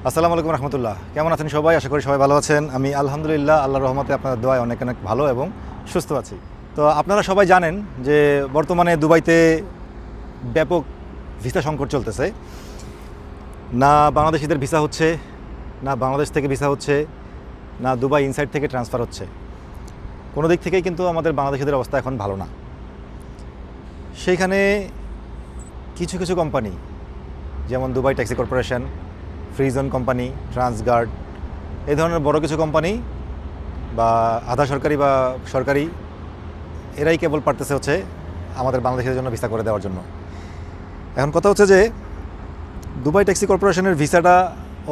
আসসালামু আলাইকুম রহমতুল্লাহ। কেমন আছেন সবাই? আশা করি সবাই ভালো আছেন। আমি আলহামদুলিল্লাহ আল্লাহর রহমতে আপনাদের দোয়ায় অনেক অনেক ভালো এবং সুস্থ আছি। তো আপনারা সবাই জানেন যে বর্তমানে দুবাইতে ব্যাপক ভিসা সংকট চলতেছে। না বাংলাদেশিদের ভিসা হচ্ছে, না বাংলাদেশ থেকে ভিসা হচ্ছে, না দুবাই ইনসাইড থেকে ট্রান্সফার হচ্ছে। কোনো দিক থেকেই কিন্তু আমাদের বাংলাদেশিদের অবস্থা এখন ভালো না। সেইখানে কিছু কিছু কোম্পানি যেমন Dubai taxi corporation, ফ্রিজন company, Transguard, এই ধরনের বড় কিছু কোম্পানি বা আধা সরকারি বা সরকারি, এরাই কেবল পারতেছে হচ্ছে আমাদের বাংলাদেশের জন্য ভিসা করে দেওয়ার জন্য। এখন কথা হচ্ছে যে দুবাই ট্যাক্সি কর্পোরেশনের ভিসাটা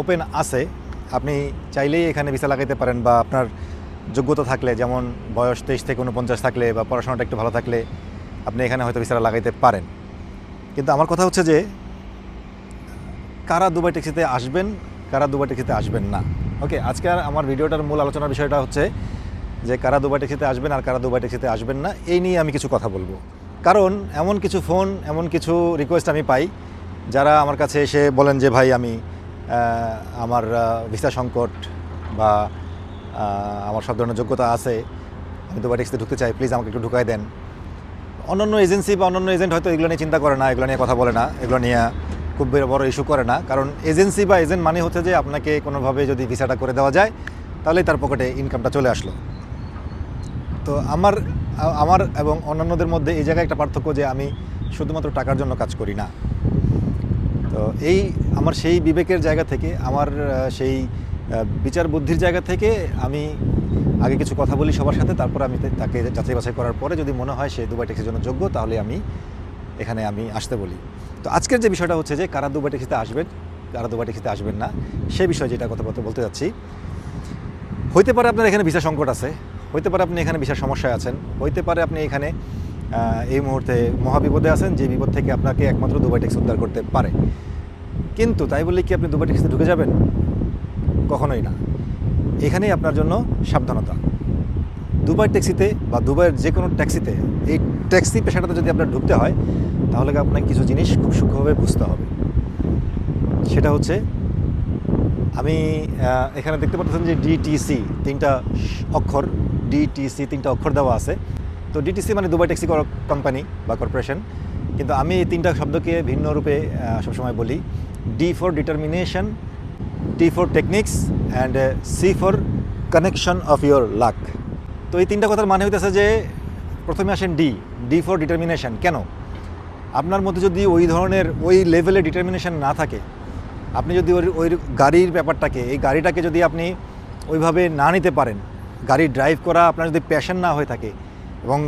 ওপেন আছে, আপনি চাইলেই এখানে ভিসা লাগাইতে পারেন বা আপনার যোগ্যতা থাকলে, যেমন বয়স 23 থেকে 49 থাকলে বা পড়াশোনাটা একটু ভালো থাকলে আপনি এখানে হয়তো ভিসাটা লাগাইতে পারেন। কিন্তু আমার কথা হচ্ছে যে কারা দুবাই ট্যাক্সিতে আসবেন, কারা দুবাই ট্যাক্সিতে আসবেন না। ওকে, আজকে আমার ভিডিওটার মূল আলোচনার বিষয়টা হচ্ছে যে কারা দুবাই ট্যাক্সিতে আসবেন আর কারা দুবাই ট্যাক্সিতে আসবেন না, এই নিয়ে আমি কিছু কথা বলবো। কারণ এমন কিছু ফোন, এমন কিছু রিকোয়েস্ট আমি পাই যারা আমার কাছে এসে বলেন যে ভাই আমি আমার ভিসা সংকট বা আমার সব ধরনের যোগ্যতা আছে, আমি দুবাই ট্যাক্সিতে ঢুকতে চাই, প্লিজ আমাকে একটু ঢুকাই দেন। অন্যান্য এজেন্সি বা অন্যান্য এজেন্ট হয়তো এগুলো নিয়ে চিন্তা করে না, এগুলো নিয়ে কথা বলে না, এগুলো নিয়ে খুব বড় ইস্যু করে না। কারণ এজেন্সি বা এজেন্ট মানে হচ্ছে যে আপনাকে কোনোভাবে যদি ভিসাটা করে দেওয়া যায় তাহলেই তার পকেটে ইনকামটা চলে আসলো। তো আমার এবং অন্যান্যদের মধ্যে এই জায়গায় একটা পার্থক্য যে আমি শুধুমাত্র টাকার জন্য কাজ করি না। তো এই আমার সেই বিবেকের জায়গা থেকে, আমার সেই বিচার বুদ্ধির জায়গা থেকে আমি আগে কিছু কথা বলি সবার সাথে, তারপর আমি তাকে যাচাই বাছাই করার পরে যদি মনে হয় সে দুবাই ট্যাক্সির জন্য যোগ্য, তাহলে আমি এখানে আসতে বলি। তো আজকের যে বিষয়টা হচ্ছে যে কারা দুবাই ট্যাক্সিতে আসবেন, কারা দুবাই ট্যাক্সিতে আসবেন না, সে বিষয়ে যেটা কথা বলতে যাচ্ছি। হইতে পারে আপনার এখানে ভিসা সংকট আছে, হইতে পারে আপনি এখানে ভিসার সমস্যায় আছেন, হইতে পারে আপনি এখানে এই মুহূর্তে মহাবিপদে আছেন, যে বিপদ থেকে আপনাকে একমাত্র দুবাই ট্যাক্সি উদ্ধার করতে পারে। কিন্তু তাই বলে কি আপনি দুবাই ট্যাক্সিতে ঢুকে যাবেন? কখনোই না। এখানেই আপনার জন্য সাবধানতা। দুবাই ট্যাক্সিতে বা দুবাইয়ের যে কোনো ট্যাক্সিতে, এই ট্যাক্সি পেশাটাতে যদি আপনার ঢুকতে হয় তাহলে আপনাকে কিছু জিনিস খুব সূক্ষ্মভাবে বুঝতে হবে। সেটা হচ্ছে, আমি এখানে দেখতে পাচ্ছেন যে ডিটিসি তিনটা অক্ষর, ডিটিসি তিনটা অক্ষর দেওয়া আছে। তো ডিটিসি মানে দুবাই ট্যাক্সি কোম্পানি বা কর্পোরেশন, কিন্তু আমি এই তিনটা শব্দকে ভিন্ন রূপে সবসময় বলি। D for determination, T for technics and C for connection of your luck. তো এই তিনটা কথার মানে হইতেছে যে প্রথমে আসেন ডি ফর ডিটারমিনেশন। কেন? আপনার মধ্যে যদি ওই ধরনের ওই লেভেলে ডিটারমিনেশন না থাকে, আপনি যদি ওই গাড়ির ব্যাপারটাকে, এই গাড়িটাকে যদি আপনি ওইভাবে না নিতে পারেন, গাড়ি ড্রাইভ করা আপনার যদি প্যাশন না হয়ে থাকে এবং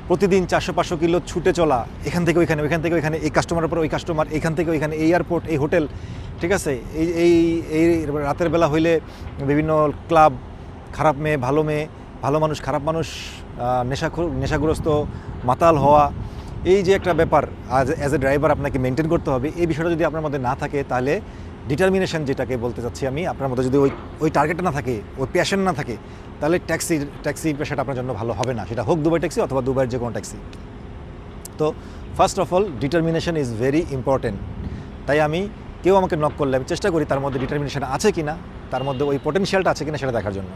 প্রতিদিন 400-500 কিলো ছুটে চলা, এখান থেকে ওইখানে, ওইখান থেকে ওইখানে, এই কাস্টমারের পর ওই কাস্টমার, এখান থেকে ওইখানে, এই এয়ারপোর্ট, এই হোটেল, ঠিক আছে, এই এই রাতের বেলা হইলে বিভিন্ন ক্লাব, খারাপ মেয়ে, ভালো মানুষ, খারাপ মানুষ, নেশাগ্রস্ত, মাতাল হওয়া, এই যে একটা ব্যাপার অ্যাজ এ ড্রাইভার আপনাকে মেনটেন করতে হবে, এই বিষয়টা যদি আপনার মধ্যে না থাকে, তাহলে ডিটারমিনেশন যেটাকে বলতে চাচ্ছি আমি, আপনার মধ্যে যদি ওই টার্গেটটা না থাকে, ওই প্যাশন না থাকে, তাহলে ট্যাক্সি পেশাটা আপনার জন্য ভালো হবে না, সেটা হোক দুবাই ট্যাক্সি অথবা দুবাইয়ের যে কোনো ট্যাক্সি। তো first of all determination is very important. তাই আমি কেউ আমাকে নক করলে আমি চেষ্টা করি তার মধ্যে ডিটারমিনেশন আছে কি না, তার মধ্যে ওই পোটেনশিয়ালটা আছে কিনা সেটা দেখার জন্য।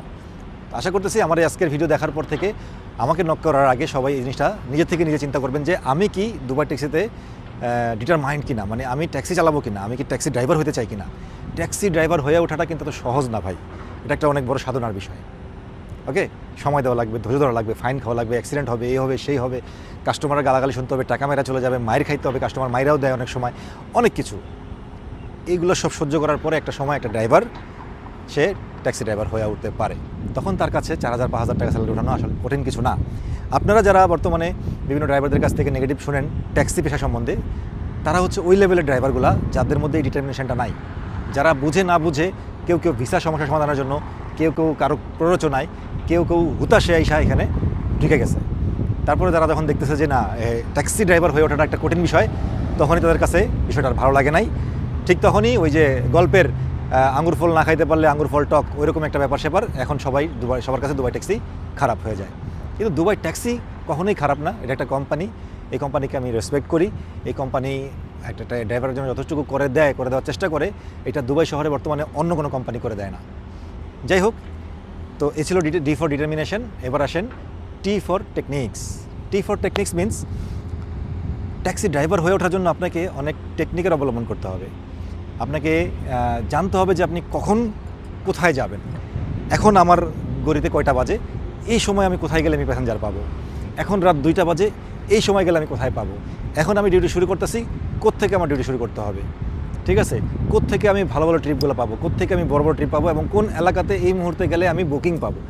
আশা করতেছি আমার এই আজকের ভিডিও দেখার পর থেকে আমাকে নক করার আগে সবাই এই জিনিসটা নিজের থেকে নিজে চিন্তা করবেন যে আমি কি দুবাই ট্যাক্সিতে ডিটারমাইন্ড কিনা, মানে আমি ট্যাক্সি চালাবো কিনা, আমি কি ট্যাক্সি ড্রাইভার হতে চাই কিনা। ট্যাক্সি ড্রাইভার হয়ে ওঠাটা কিন্তু তো সহজ না ভাই, এটা একটা অনেক বড় সাধনার বিষয়। ওকে, সময় দেওয়া লাগবে, ধৈর্য ধরা লাগবে, ফাইন খাওয়া লাগবে, অ্যাক্সিডেন্ট হবে, এই হবে সেই হবে, কাস্টমারের গালাগালি শুনতে হবে, টাকা মেরা চলে যাবে, মায়ের খাইতে হবে, কাস্টমার মাইরাও দেয় অনেক সময়, অনেক কিছু। এইগুলো সব সহ্য করার পরে একটা সময় একটা ড্রাইভার সে ট্যাক্সি ড্রাইভার হয়ে উঠতে পারে। তখন তার কাছে 4,000-5,000 টাকা স্যালারি ওঠানো আসলে কঠিন কিছু না। আপনারা যারা বর্তমানে বিভিন্ন ড্রাইভারদের কাছ থেকে নেগেটিভ শুনেন ট্যাক্সি পেশা সম্বন্ধে, তারা হচ্ছে ওই লেভেলের ড্রাইভারগুলো যাদের মধ্যে এই ডিটারমিনেশনটা নাই, যারা বুঝে না বুঝে, কেউ ভিসা সমস্যা সমাধানের জন্য, কেউ কারো প্ররোচনায়, কেউ হুতাশে আইসা এখানে ঢুকে গেছে। তারপরে তারা যখন দেখতেছে যে না, ট্যাক্সি ড্রাইভার হয়ে ওঠাটা একটা কঠিন বিষয়, তখনই তাদের কাছে বিষয়টা আর ভালো লাগে নাই। ঠিক তখনই ওই যে গল্পের আঙ্গুর ফল না খাইতে পারলে আঙ্গুর ফল টক, ওইরকম একটা ব্যাপার স্যাপার এখন সবার কাছে দুবাই ট্যাক্সি খারাপ হয়ে যায়। কিন্তু দুবাই ট্যাক্সি কখনোই খারাপ না, এটা একটা কোম্পানি, এই কোম্পানিকে আমি রেসপেক্ট করি। এই কোম্পানি একটা ড্রাইভারের জন্য যথেষ্টটুকু করে দেওয়ার চেষ্টা করে, এটা দুবাই শহরে বর্তমানে অন্য কোনো কোম্পানি করে দেয় না। যাই হোক, তো এ ছিল ডি ফর ডিটারমিনেশন। এবার আসেন টি for techniques. T for techniques means taxi driver হয়ে ওঠার জন্য আপনাকে অনেক টেকনিকের অবলম্বন করতে হবে। আপনাকে জানতে হবে যে আপনি কখন কোথায় যাবেন। এখন আমার গড়িতে কয়টা বাজে, এই সময় আমি কোথায় গেলে আমি প্যাসেঞ্জার পাবো। এখন রাত 2টা বাজে, এই সময় গেলে আমি কোথায় পাবো। এখন আমি ডিউটি শুরু করতেছি, কোত্থেকে আমার ডিউটি শুরু করতে হবে, ঠিক আছে, কোত্থেকে আমি ভালো ভালো ট্রিপগুলো পাবো, কোত্থেকে আমি বড় বড় ট্রিপ পাবো, এবং কোন এলাকাতে এই মুহূর্তে গেলে আমি বুকিং পাবো।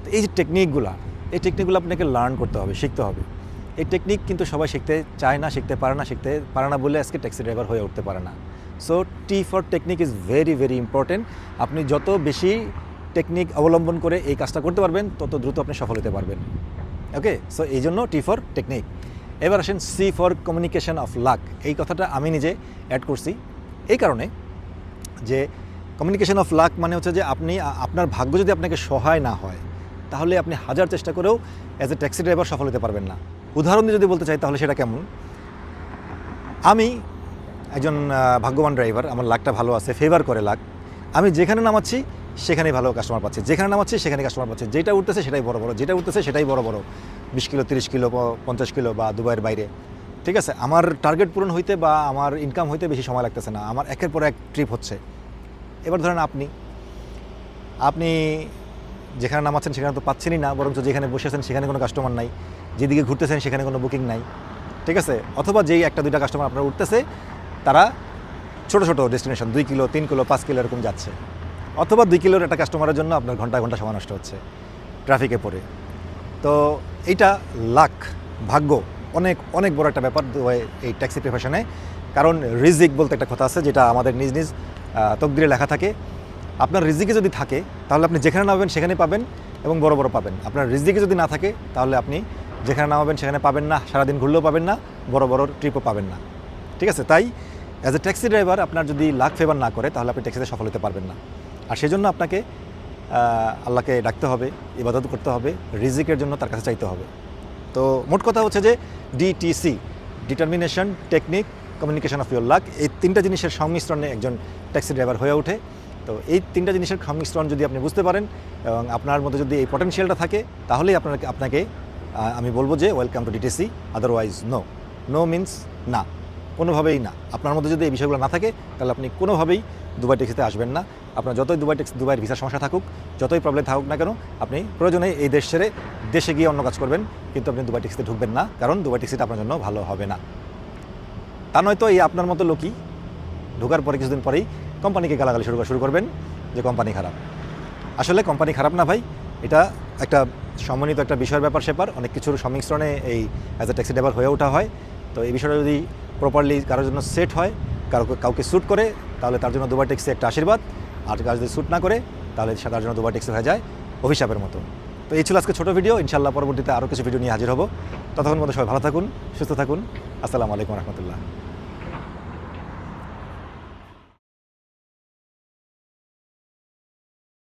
তো এই যে টেকনিকগুলো আপনাকে লার্ন করতে হবে, শিখতে হবে। এই টেকনিক কিন্তু সবাই শিখতে চায় না, শিখতে পারে না বলে আজকে ট্যাক্সি ড্রাইভার হয়ে উঠতে পারে না। So T for technique is very very important. আপনি যত বেশি টেকনিক অবলম্বন করে এই কাজটা করতে পারবেন, তত দ্রুত আপনি সফল হতে পারবেন। ওকে, সো এই জন্য টি ফর টেকনিক। এবার আসেন C for communication of luck. এই কথাটা আমি নিজে অ্যাড করছি এই কারণে যে কমিউনিকেশন অফ লাক মানে হচ্ছে যে আপনার ভাগ্য যদি আপনাকে সহায় না হয়, তাহলে আপনি হাজার চেষ্টা করেও অ্যাজ এ ট্যাক্সি ড্রাইভার সফল হতে পারবেন না। উদাহরণ দিয়ে যদি বলতে চাই তাহলে সেটা কেমন, আমি একজন ভাগ্যবান ড্রাইভার, আমার লাকটা ভালো আছে, ফেভার করে লাক। আমি যেখানে নামাচ্ছি সেখানেই ভালো কাস্টমার পাচ্ছি, যেখানে নামাচ্ছি সেখানে কাস্টমার পাচ্ছি, যেটা উঠতেছে সেটাই বড় বড়, যেটা উঠতেছে সেটাই বড় বড়, 20 কিলো 30 কিলো 50 কিলো বা দুবাইয়ের বাইরে, ঠিক আছে। আমার টার্গেট পূরণ হইতে বা আমার ইনকাম হইতে বেশি সময় লাগতেছে না, আমার একের পর এক ট্রিপ হচ্ছে। এবার ধরেন আপনি যেখানে নামাচ্ছেন সেখানে তো পাচ্ছেনই না, বরঞ্চ যেখানে বসে আছেন সেখানে কোনো কাস্টমার নাই, যেদিকে ঘুরতেছেন সেখানে কোনো বুকিং নাই, ঠিক আছে। অথবা যেই 1-2টা কাস্টমার আপনার উঠতেছে, তারা ছোটো ছোটো ডেস্টিনেশন 2 কিলো 3 কিলো 5 কিলো এরকম যাচ্ছে, অথবা 2 কিলোর একটা কাস্টমারের জন্য আপনার ঘন্টা ঘন্টা সময় নষ্ট হচ্ছে ট্রাফিকে পড়ে। তো এইটা লাক, ভাগ্য, অনেক অনেক বড় একটা ব্যাপার এই ট্যাক্সি প্রফেশনে। কারণ রিজিক বলতে একটা কথা আছে, যেটা আমাদের নিজ নিজ তকদিরে লেখা থাকে। আপনার রিজিকে যদি থাকে তাহলে আপনি যেখানে নামাবেন সেখানে পাবেন এবং বড় বড় পাবেন। আপনার রিজিকে যদি না থাকে তাহলে আপনি যেখানে নামাবেন সেখানে পাবেন না, সারাদিন ঘুরলেও পাবেন না, বড় বড় ট্রিপও পাবেন না, ঠিক আছে। তাই অ্যাজ এ ট্যাক্সি ড্রাইভার আপনার যদি লাক ফেভার না করে তাহলে আপনি ট্যাক্সিতে সফল হতে পারবেন না। আর সেজন্য আপনাকে আল্লাহকে ডাকতে হবে, ইবাদত করতে হবে, রিজিকের জন্য তার কাছে চাইতে হবে। তো মোট কথা হচ্ছে যে DTC, determination, technique, communication of your lakh, এই 3টা জিনিসের সংমিশ্রণে একজন ট্যাক্সি ড্রাইভার হয়ে ওঠে। তো এই 3টা জিনিসের সংমিশ্রণ যদি আপনি বুঝতে পারেন এবং আপনার মধ্যে যদি এই পটেনশিয়ালটা থাকে, তাহলেই আপনাকে আমি বলবো যে welcome to DTC. Otherwise no means না, কোনোভাবেই না। আপনার মধ্যে যদি এই বিষয়গুলো না থাকে তাহলে আপনি কোনোভাবেই দুবাই ট্যাক্সিতে আসবেন না। আপনার যতই দুবাইয়ের ভিসা সমস্যা থাকুক, যতই প্রবলেম থাকুক না কেন, আপনি প্রয়োজনে এই দেশ ছেড়ে দেশে গিয়ে অন্য কাজ করবেন, কিন্তু আপনি দুবাই ট্যাক্সিতে ঢুকবেন না, কারণ দুবাই ট্যাক্সিটা আপনার জন্য ভালো হবে না। তা নয়তো এই আপনার মতো লোকই ঢোকার পরে কিছুদিন পরেই কোম্পানিকে গালাগালি শুরু করবেন যে কোম্পানি খারাপ। আসলে কোম্পানি খারাপ না ভাই, এটা একটা সমন্বিত একটা বিষয়ের ব্যাপার অনেক কিছুর সংমিশ্রণে এই অ্যাজ এ ট্যাক্সি ড্রাইভার হয়ে ওঠা হয়। তো এই বিষয়টা যদি প্রপারলি কারোর জন্য সেট হয়, কাউকে স্যুট করে, তাহলে তার জন্য দুবাই ট্যাক্সি একটা আশীর্বাদ। আর কাজ যদি স্যুট না করে তাহলে তার জন্য দুবাই ট্যাক্সি হয়ে যায় অভিশাপের মতো। তো এই ছিল আজকে ছোটো ভিডিও। ইনশাআল্লাহ পরবর্তীতে আরও কিছু ভিডিও নিয়ে হাজির হব। ততক্ষণ মতো সবাই ভালো থাকুন, সুস্থ থাকুন। আসসালামু আলাইকুম রহমতুল্লাহ।